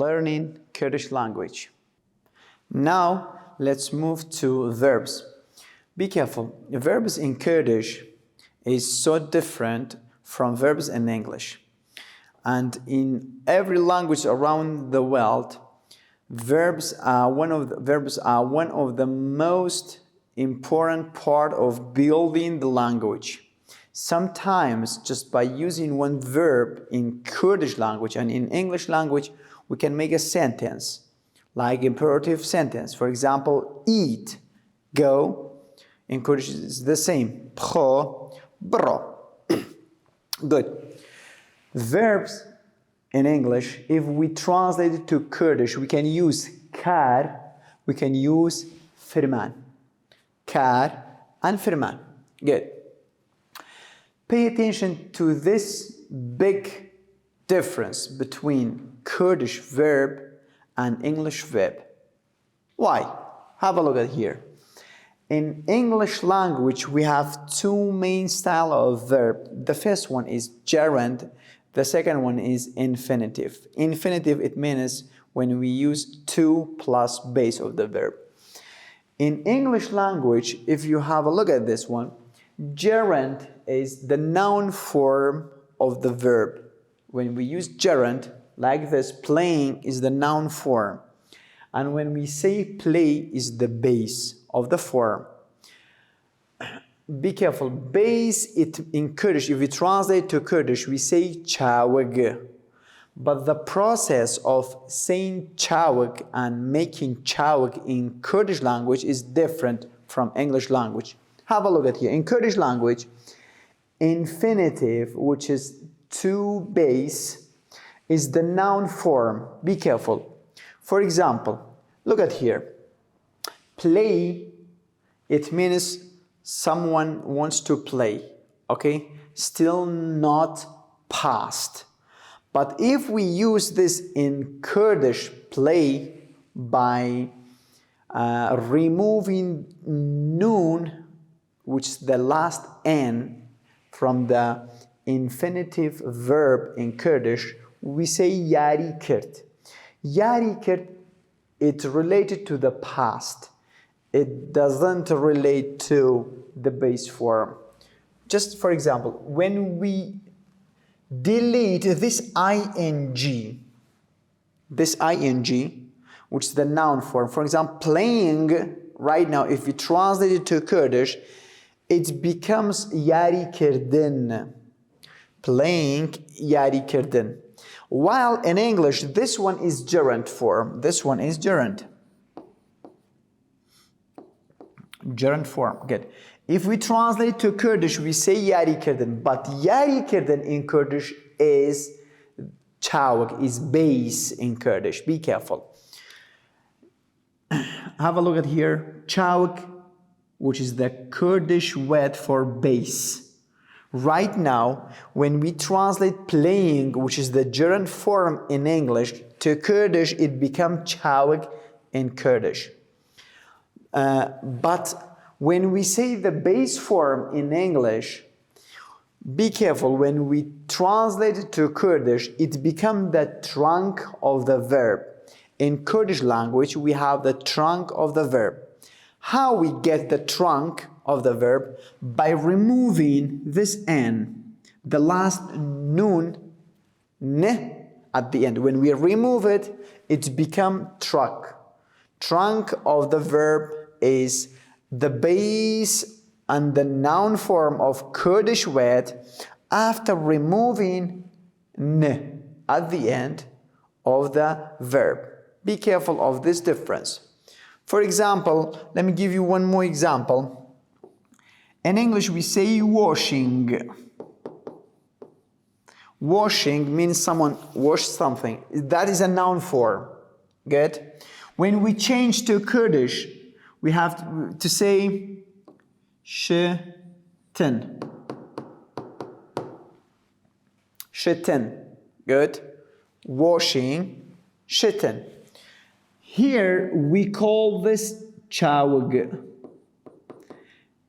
learning Kurdish language. Now let's move to verbs. Be careful, verbs in Kurdish is so different from verbs in English. And in every language around the world, verbs are one of the most important part of building the language. Sometimes just by using one verb in Kurdish language and in English language, we can make a sentence, like imperative sentence. For example, eat, go. In Kurdish is the same. Bro, bro. Good. Verbs in English, if we translate it to Kurdish, we can use kar, we can use firman. Kar and firman. Good. Pay attention to this big difference between Kurdish verb and English verb. Why? Have a look at here. In English language, we have two main styles of verb. The first one is gerund. The second one is infinitive. Infinitive, it means when we use to plus base of the verb. In English language, if you have a look at this one, gerund is the noun form of the verb. When we use gerund, like this, playing is the noun form. And when we say play is the base of the form. Be careful, base it in Kurdish, if we translate to Kurdish, we say chawag. But the process of saying chawag and making chawag in Kurdish language is different from English language. Have a look at here. In Kurdish language, infinitive, which is to base, is the noun form. Be careful. For example, look at here. Play, it means someone wants to play, okay? Still not past. But if we use this in Kurdish, play, by removing noon, which is the last n from the infinitive verb in Kurdish, we say yari kirt. Yari kirt, it's related to the past. It doesn't relate to the base form. Just for example, when we delete this ing, which is the noun form, for example, playing, right now, if we translate it to Kurdish, it becomes yari kirdin. Playing, yari kirdin. While in English, this one is gerund form. This one is gerund. Gerund form, good. If we translate to Kurdish, we say yari kirdin, but yari kirdin in Kurdish is chawag, is base in Kurdish. Be careful. Have a look at here. Chawag, which is the Kurdish word for base. Right now, when we translate playing, which is the gerund form in English, to Kurdish, it becomes chawag in Kurdish. But when we say the base form in English, be careful, when we translate it to Kurdish, it becomes the trunk of the verb. In Kurdish language, we have the trunk of the verb. How we get the trunk of the verb? By removing this n, the last noon, ne, at the end. When we remove it, it becomes trunk. Trunk of the verb is the base and the noun form of Kurdish word after removing n at the end of the verb. Be careful of this difference. For example, let me give you one more example. In English, we say washing. Washing means someone washed something. That is a noun form. Good? When we change to Kurdish, we have to say shiten. Shiten. Good. Washing. Shiten. Here we call this chawag.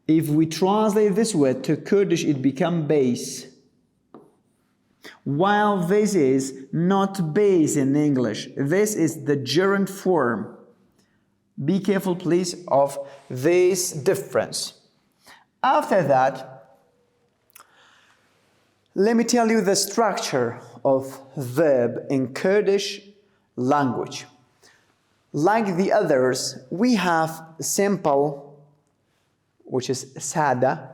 If we translate this word to Kurdish, it becomes base. While this is not base in English. This is the gerund form. Be careful, please, of this difference. After that, let me tell you the structure of verb in Kurdish language. Like the others, we have simple, which is sada,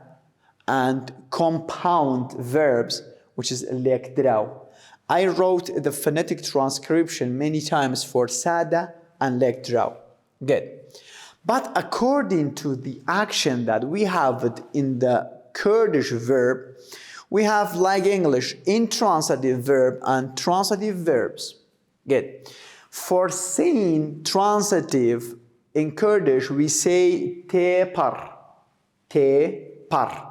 and compound verbs, which is lecdraw. I wrote the phonetic transcription many times for sada and lecdraw. Good. But according to the action that we have in the Kurdish verb, we have, like English, intransitive verb and transitive verbs. Good. For saying transitive in Kurdish, we say tepar. Tepar.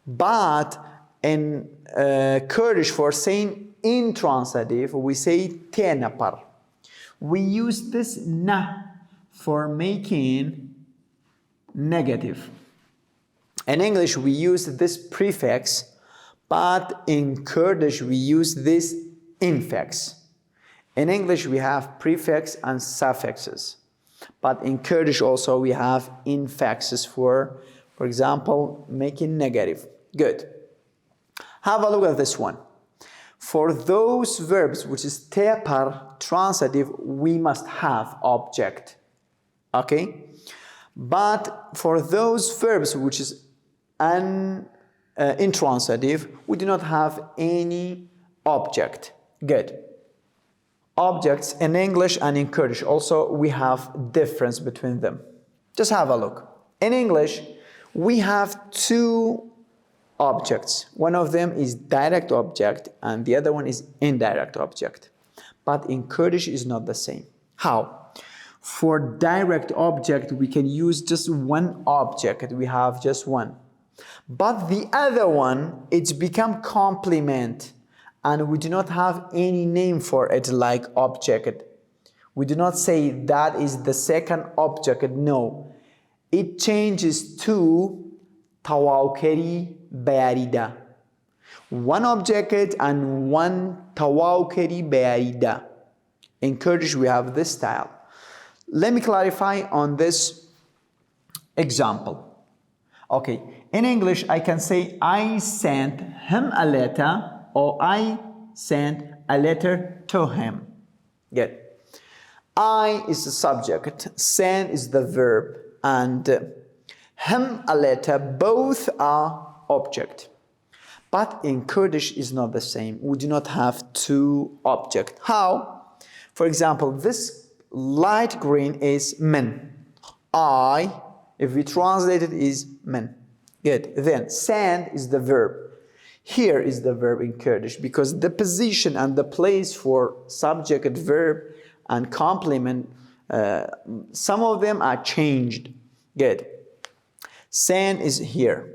But in Kurdish, for saying intransitive, we say tenapar. We use this na for making negative. In English, we use this prefix, but in Kurdish, we use this infix. In English, we have prefix and suffixes, but in Kurdish also we have infixes for example, making negative. Good. Have a look at this one. For those verbs which is tepar, transitive, we must have object. Okay? But for those verbs which is intransitive, we do not have any object. Good. Objects in English and in Kurdish also we have difference between them. Just have a look. In English, we have two objects. One of them is direct object and the other one is indirect object. But in Kurdish is not the same. How? For direct object, we can use just one object. We have just one. But the other one, it's become complement. And we do not have any name for it like object. We do not say that is the second object. No. It changes to tawawkeri bayarida. One object and one tawawkeri bayarida. In Kurdish, we have this style. Let me clarify on this example. Okay, in English, I can say I sent him a letter or I sent a letter to him. Good. I is the subject, send is the verb, and him a letter, both are object. But in Kurdish is not the same. We do not have two objects. How? For example, this light green is men. I, if we translate it, is men. Good. Then send is the verb. Here is the verb in Kurdish because the position and the place for subject, verb, and complement, some of them are changed. Good. Send is here.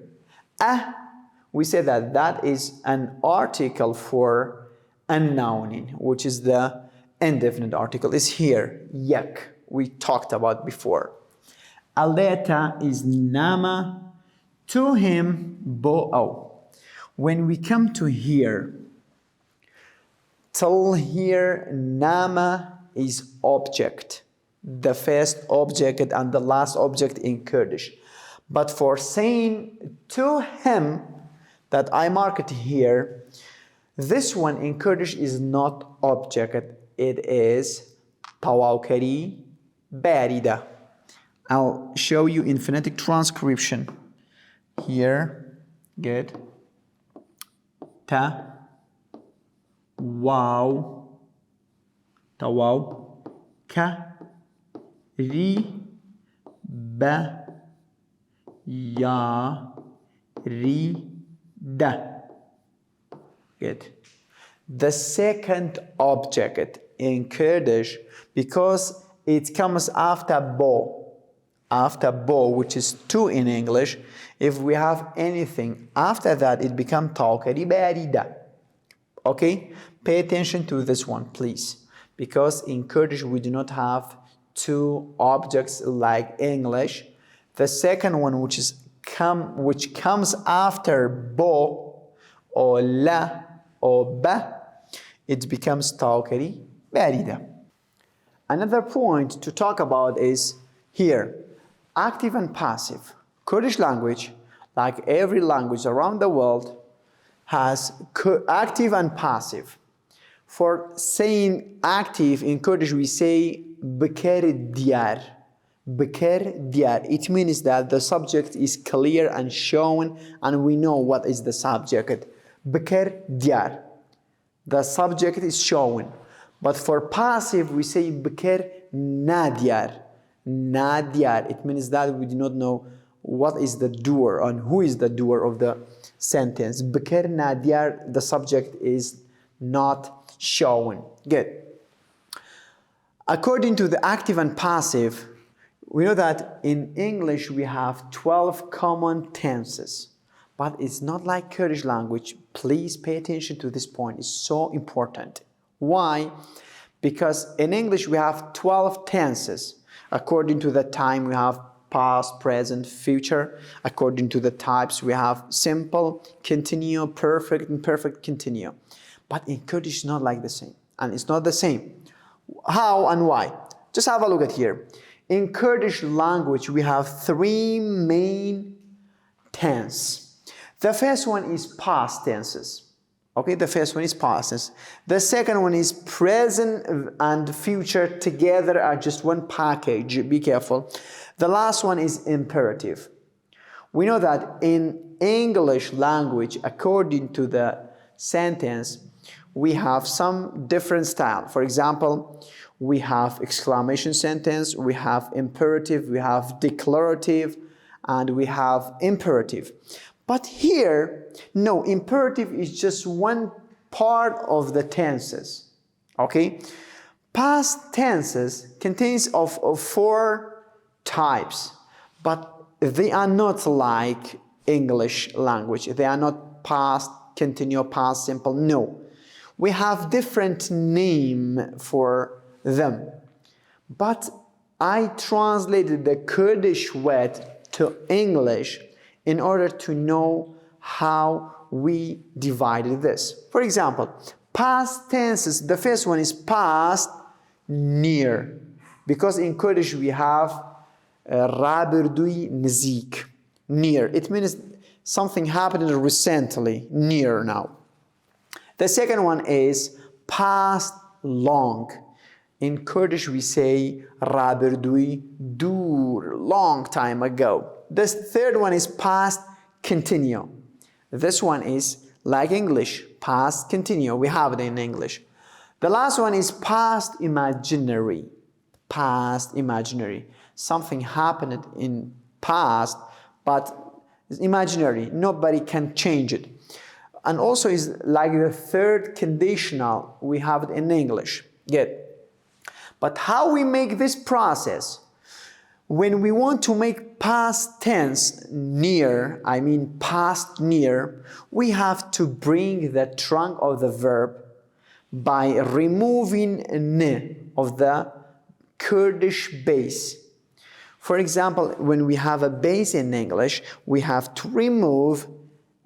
We say that that is an article for unknowning, which is the indefinite article. Is here. Yak. We talked about before. Aleta is nama. To him bo'o. When we come to here, till here, nama is object, the first object and the last object in Kurdish. But for saying to him, that I mark it here, this one in Kurdish is not object, it is tawawkari barida. I'll show you in phonetic transcription. Here, good. Ta, wow, tawaw, ka, ri, ba, ya, ri, da. Good. The second object in Kurdish, because it comes after bo, which is two in English, if we have anything after that, it becomes tawkari barida. Okay? Pay attention to this one, please. Because in Kurdish, we do not have two objects like English. The second one, which comes after bo or la or ba, it becomes تاكري باردة. Another point to talk about is here, active and passive. Kurdish language, like every language around the world, has active and passive. For saying active in Kurdish, we say بكر diyar. بكر diyar. It means that the subject is clear and shown, and we know what is the subject. بكر diyar. The subject is shown. But for passive, we say بكر nadiyar. Nadiyar. It means that we do not know what is the doer and who is the doer of the sentence. بكر nadiyar, the subject is not shown. Good. According to the active and passive, we know that in English we have 12 common tenses. But it's not like Kurdish language. Please pay attention to this point. It's so important. Why? Because in English we have 12 tenses. According to the time we have past, present, future. According to the types we have simple, continuous, perfect, and perfect continuous. But in Kurdish it's not like the same. And it's not the same. How and why? Just have a look at here. In Kurdish language we have 3 main tenses. The first one is past tenses. Okay, the first one is past tense. The second one is present and future together are just one package. Be careful. The last one is imperative. We know that in English language, according to the sentence, we have some different style. For example, we have exclamation sentence, we have imperative, we have declarative, and we have imperative. But here, no, imperative is just one part of the tenses, okay? Past tenses contains of 4 types, but they are not like English language. They are not past, continuous, past, simple, no. We have different name for them. But I translated the Kurdish word to English in order to know how we divided this. For example, past tenses, the first one is past near. Because in Kurdish we have raberdui نزيك, near. It means something happened recently, near now. The second one is past long. In Kurdish we say raberdui dur, long time ago. The third one is past continue. This one is like English, past continue. We have it in English. The last one is past imaginary. Past imaginary. Something happened in past, but it's imaginary. Nobody can change it. And also is like the third conditional. We have it in English. Good. But how we make this process? When we want to make past tense near, I mean past near, we have to bring the trunk of the verb by removing n of the Kurdish base. For example, when we have a base in English, we have to remove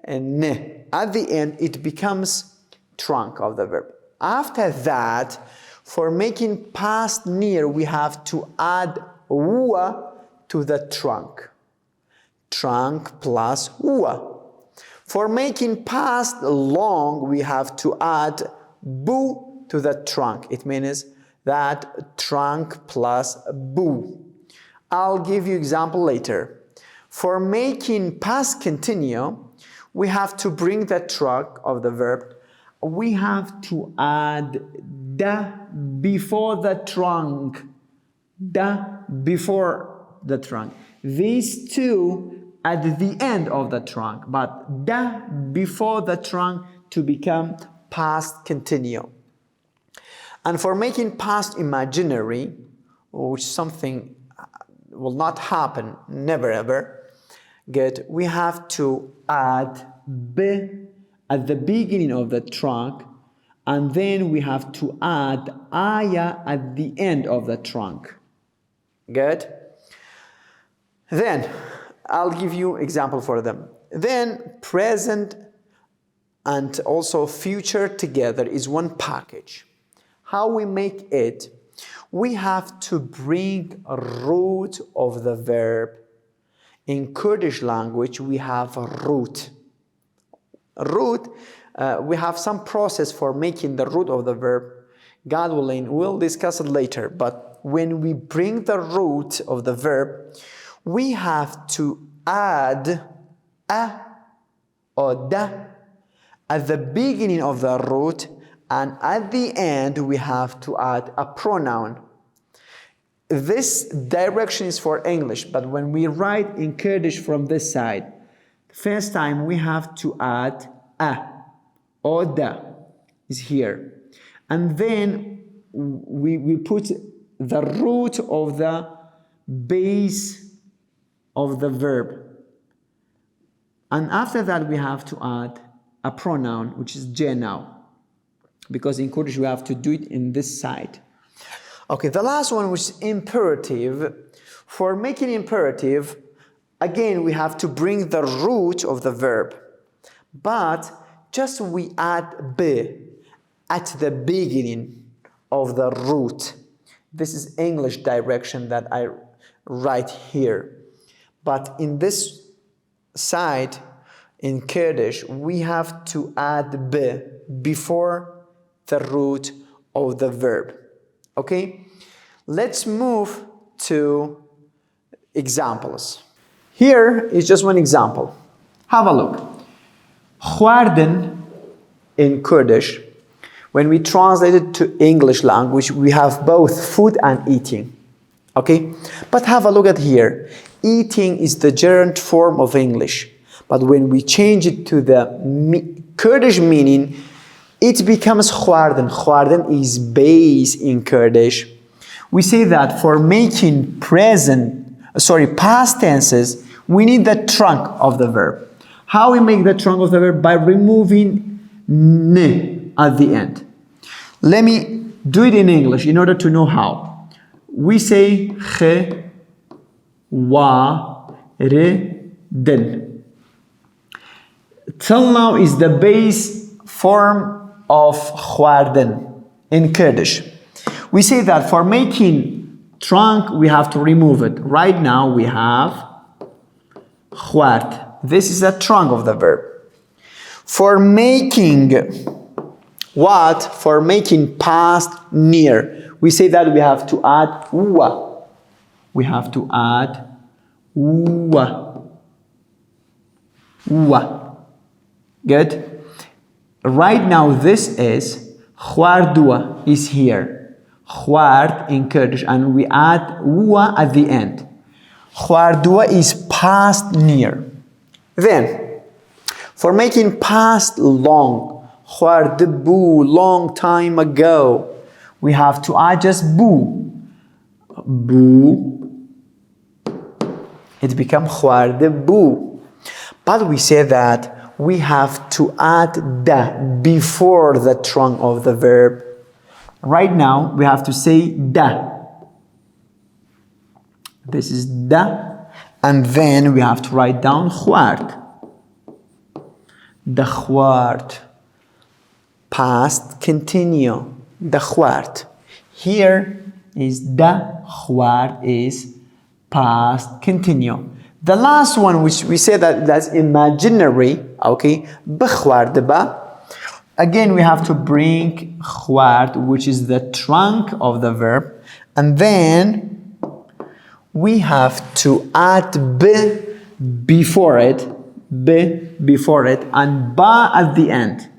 n. At the end, it becomes trunk of the verb. After that, for making past near, we have to add wa to the trunk. Trunk plus wa. For making past long, we have to add bu to the trunk. It means that trunk plus bu. I'll give you example later. For making past continue, we have to bring the trunk of the verb. We have to add da before the trunk. Da before the trunk. These two at the end of the trunk, but da before the trunk to become past continue. And for making past imaginary, which something will not happen, never ever, good, we have to add b at the beginning of the trunk, and then we have to add aya at the end of the trunk. Good? Then, I'll give you example for them. Then, present and also future together is one package. How we make it? We have to bring a root of the verb. In Kurdish language, we have a root. Root, we have some process for making the root of the verb. God willing, we'll discuss it later. But when we bring the root of the verb, we have to add a or da at the beginning of the root, and at the end we have to add a pronoun. This direction is for English, but when we write in Kurdish from this side, first time we have to add a or da is here. And then we put the root of the base of the verb. And after that we have to add a pronoun, which is je now. Because in Kurdish we have to do it in this side. Okay, the last one, which is imperative. For making imperative, again, we have to bring the root of the verb. But just we add b at the beginning of the root. This is English direction that I write here. But in this side, in Kurdish, we have to add b before the root of the verb. Okay? Let's move to examples. Here is just one example. Have a look. Khwarden in Kurdish, when we translate it to English language, we have both food and eating. Okay? But have a look at here. Eating is the gerund form of English. But when we change it to the Kurdish meaning, it becomes khwarden. Khwarden is base in Kurdish. We say that for making past tenses, we need the trunk of the verb. How we make the trunk of the verb? By removing n at the end. Let me do it in English in order to know how. We say kh, wa, re, den. Till now is the base form of khwarden in Kurdish. We say that for making trunk, we have to remove it. Right now we have khward. This is the trunk of the verb. For making what? For making past near, we say that we have to add wa. We have to add wa. Wa. Good? Right now this is khwardua is here. Khward in Kurdish, and we add wa at the end. Khwardua is past near. Then, for making past long, khwardebu, long time ago, we have to add just bu. Bu. It becomes khwardebu. But we say that we have to add da before the trunk of the verb. Right now, we have to say da. This is da. And then we have to write down khward. The khward. Past continue. The khward. Here is da khward is past continue. The last one, which we say that that's imaginary, okay, bkhwardba. Again, we have to bring khward, which is the trunk of the verb, and then we have to add b before it, and ba at the end.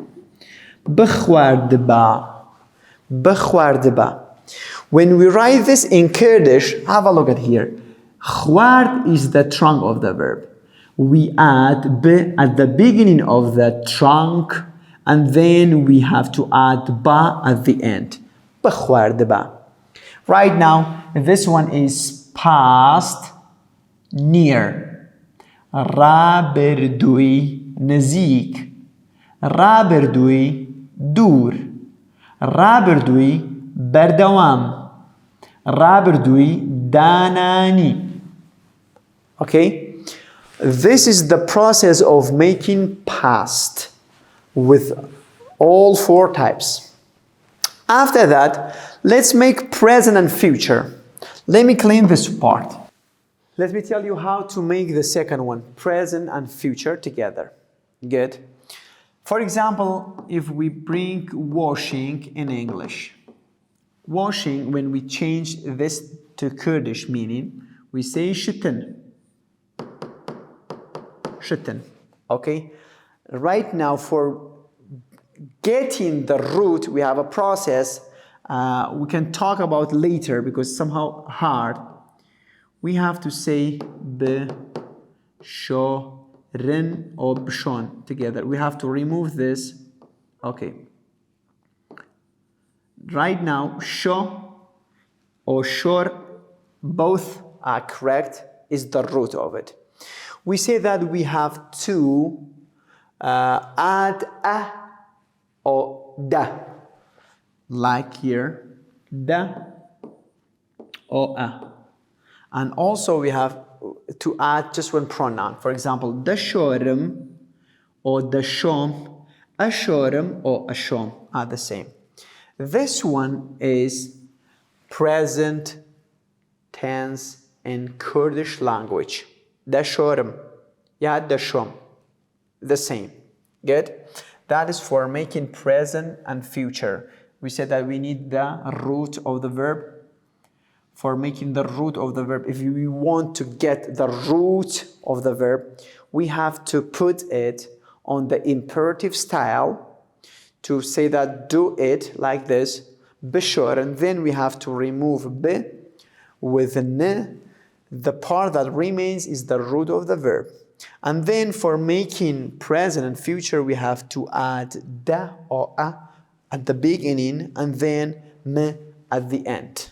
Bkhwardba, bkhwardba. When we write this in Kurdish, have a look at here. Khward is the trunk of the verb. We add b at the beginning of the trunk, and then we have to add ba at the end. Bkhwardba. Right now, this one is past near. Ra berdui nazik. Ra berdui dur. Ra berdui berdawam. Ra berdui danani. Okay, this is the process of making past. with all 4 types. After that, let's make present and future. Let me clean this part. Let me tell you how to make the second one, present and future together. Good. For example, if we bring washing in English. Washing, when we change this to Kurdish meaning, we say shitten. Shitten. Okay? Right now, for getting the root, we have a process we can talk about later because it's somehow hard. We have to say b, sho, rin, or bshon together. We have to remove this. Okay. Right now, sho or shor, both are correct, is the root of it. We say that we have to add a or da, like here, da or a. And also we have to add just one pronoun. For example, da shorim or da shom, a shorim or a shom are the same. This one is present tense in Kurdish language. Da shorim, yeah, da shom, the same. Good? That is for making present and future. We said that we need the root of the verb. For making the root of the verb, if we want to get the root of the verb, we have to put it on the imperative style to say that do it like this, bishur, and then we have to remove b with n. The part that remains is the root of the verb. And then for making present and future, we have to add da or a at the beginning and then m at the end.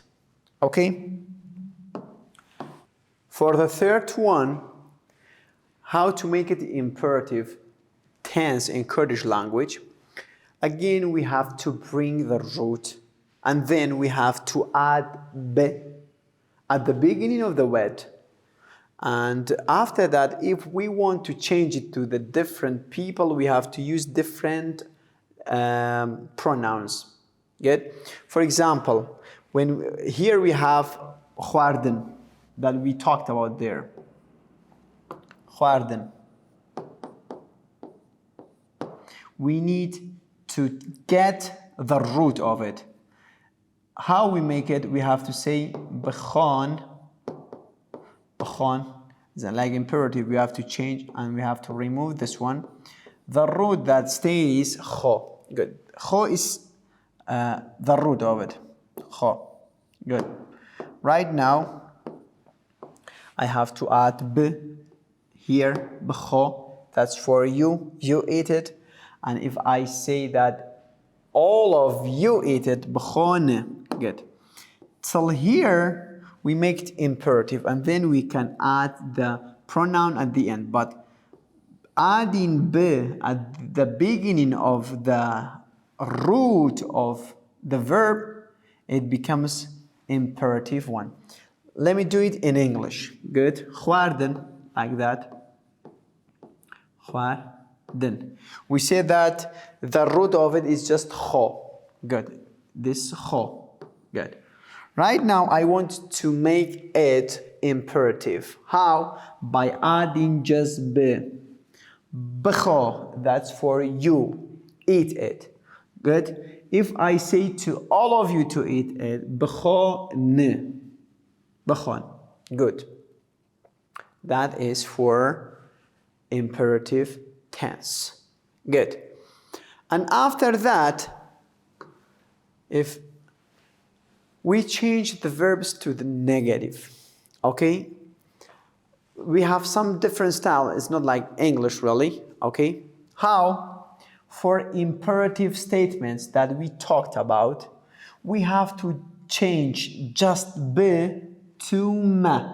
Okay? For the third one, how to make it imperative tense in Kurdish language. Again, we have to bring the root and then we have to add b at the beginning of the word. And after that, if we want to change it to the different people, we have to use different pronouns. Good? For example, here we have khwarden that we talked about there. Khwarden. We need to get the root of it. How we make it, we have to say bkhon. Bkhon is like imperative. We have to change and we have to remove this one. The root that stays kho. Good. Kho is the root of it. Kho. Good. Right now, I have to add b here. Bkho. That's for you. You eat it. And if I say that all of you eat it, bkhone. Good. Till here, we make it imperative, and then we can add the pronoun at the end. But adding b at the beginning of the root of the verb, it becomes imperative one. Let me do it in English. Good. Khwarden, like that. Khwarden. We say that the root of it is just kho. Good. This kho. Good. Right now, I want to make it imperative. How? By adding just b. Bkho, that's for you. Eat it. Good. If I say to all of you to eat it, bkhon. Bkhon. Good. That is for imperative tense. Good. And after that, if we change the verbs to the negative, okay? We have some different style. It's not like English really, okay? How? For imperative statements that we talked about, we have to change just b to ma.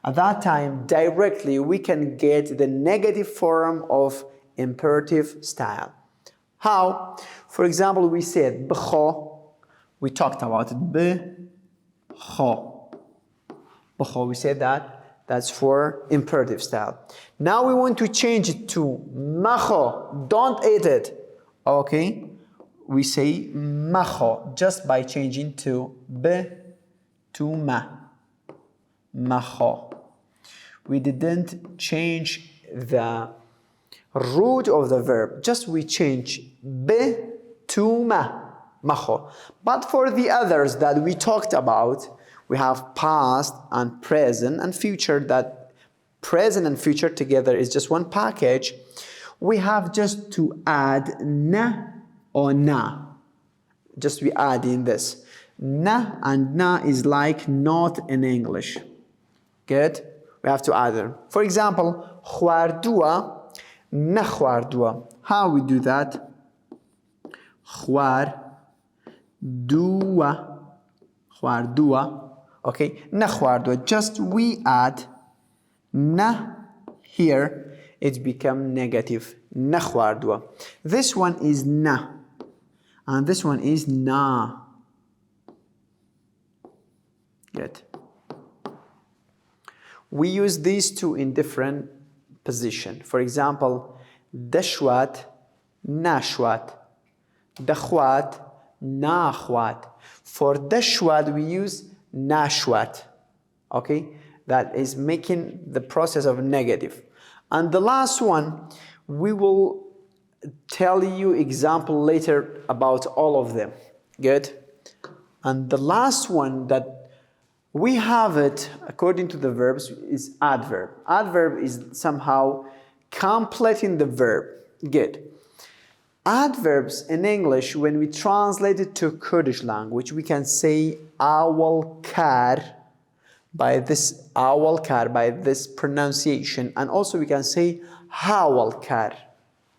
At that time, directly, we can get the negative form of imperative style. How? For example, we said bkho. We talked about it. Bkho. Bkho, we said that. That's for imperative style. Now we want to change it to makho. Don't eat it. Okay, we say macho just by changing to b to ma. Macho. We didn't change the root of the verb, just we change b to ma. Macho. But for the others that we talked about, we have past and present and future, that present and future together is just one package. We have just to add na or na. Just we add in this. Na and na is like not in English. Good? We have to add them. For example, خواردوه نخواردوه. How we do that? خواردوه خواردوه. Okay, نخواردوه. Just we add na here, it become negative. نخواردوه. This one is na. And this one is na. Good. We use these two in different position. For example, دشوات نشوات. دخوات ناخوات. For دشوات we use نشوات. Okay? That is making the process of negative. And the last one, we will tell you example later about all of them. Good? And the last one that we have it according to the verbs is adverb. Adverb is somehow completing the verb. Good. Adverbs in English, when we translate it to Kurdish language, we can say awal kar by this pronunciation, and also we can say hawal kar.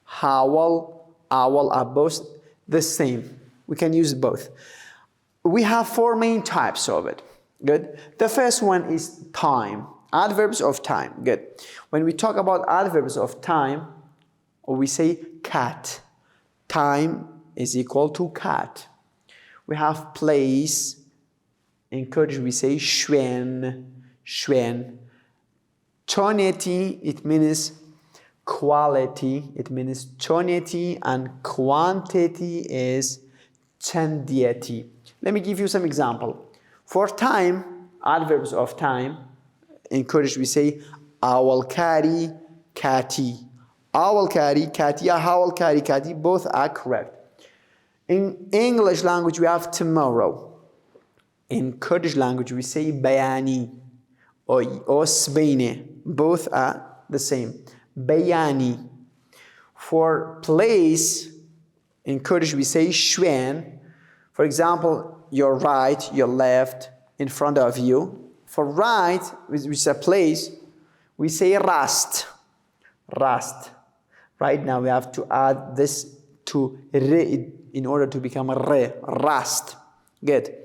Hawal, awal are both the same. We can use both. We have four main types of it. Good. The first one is time. Adverbs of time. Good. When we talk about adverbs of time, we say cat. Time is equal to cat. We have place. In Kurdish we say shwen. Shwen. Tonality, it means quality. It means tonality, and quantity is chandiyati. Let me give you some example. For time, adverbs of time, in Kurdish we say awal kari kati. Awal kari kati, hawal kari kati, both are correct. In English language we have tomorrow. In Kurdish language we say bayani or sbene. Both are the same. Bayani. For place, in Kurdish we say shwen. For example, your right, your left, in front of you. For right, which is a place, we say rast. Rast. Right now we have to add this to re in order to become re. Rast. Good.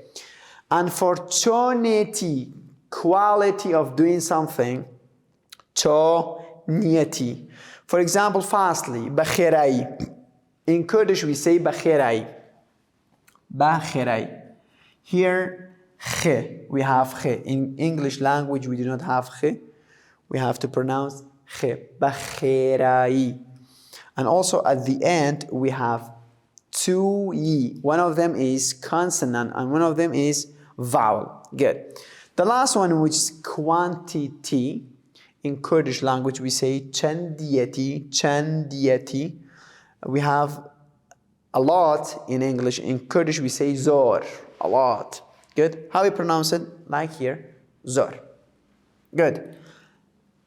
And for tonality, quality of doing something, tonality. For example, fastly, bakhirai. In Kurdish we say bakhirai. Bakhirai. Here, kh, we have kh. In English language, we do not have kh. We have to pronounce kh. Bakhirai. And also at the end, we have two yi. One of them is consonant and one of them is vowel. Good. The last one, which is quantity. In Kurdish language, we say chandiyati. Chandiyati. We have a lot in English. In Kurdish, we say zor. A lot. Good. How we pronounce it? Like here, zor. Good.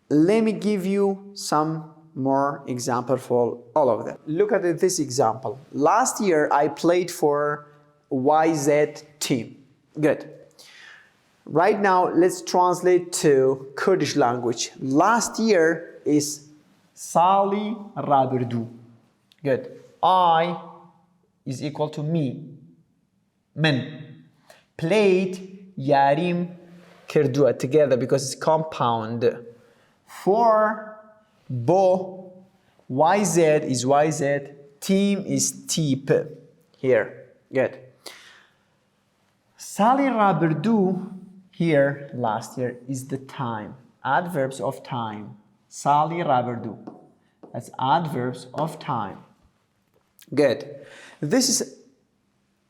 Let me give you some more example for all of them. Look at this example. Last year, I played for YZ team. Good. Right now, let's translate to Kurdish language. Last year is Sali Rabirdu. Good. I is equal to me. Men. Played Yarim Kirdua together because it's compound. For Bo, YZ is YZ, team is teep. Here. Good. Sali Rabirdu here last year is the time. Adverbs of time. Sali Rabirdu. That's adverbs of time. Good. This is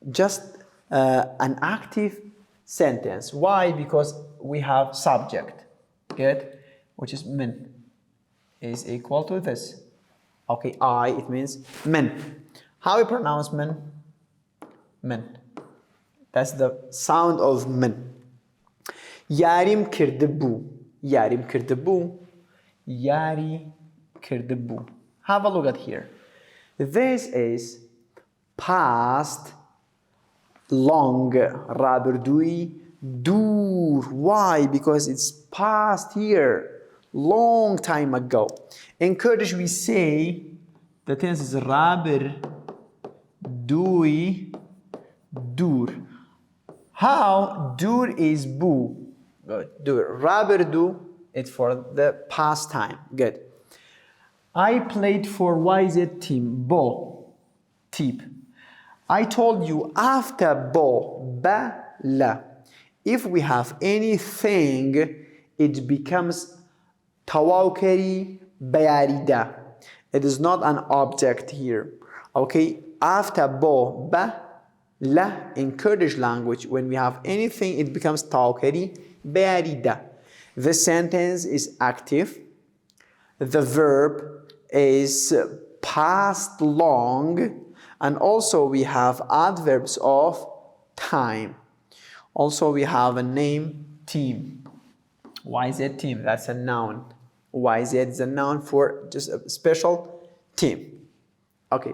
just an active sentence. Why? Because we have subject. Good. Which is min is equal to this. Okay, I, it means min. How we pronounce min? Min. That's the sound of min. Yarim kirdibu. Yarim kirdibu. Yari kirdibu. Have a look at here. This is past long. Raberdui dur. Why? Because it's past here. Long time ago. In Kurdish we say the tense is raberdui dur. How? Dur is bu. Good. Dur. Raberdu, it's for the past time. Good. I played for YZ team. Bo. Tip. I told you after bo, ba, la. If we have anything, it becomes tawakari bayarida. It is not an object here. Okay, after bo, ba, la in Kurdish language, when we have anything, it becomes tawakari bayarida. The sentence is active. The verb is past long. And also we have adverbs of time. Also we have a name, team. YZ team, that's a noun. YZ is a noun for just a special team. Okay,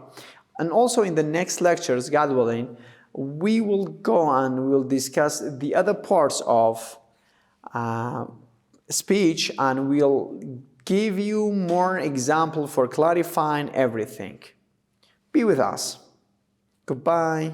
and also in the next lectures, God willing, we will go and we will discuss the other parts of speech, and we'll give you more example for clarifying everything. Be with us. Goodbye.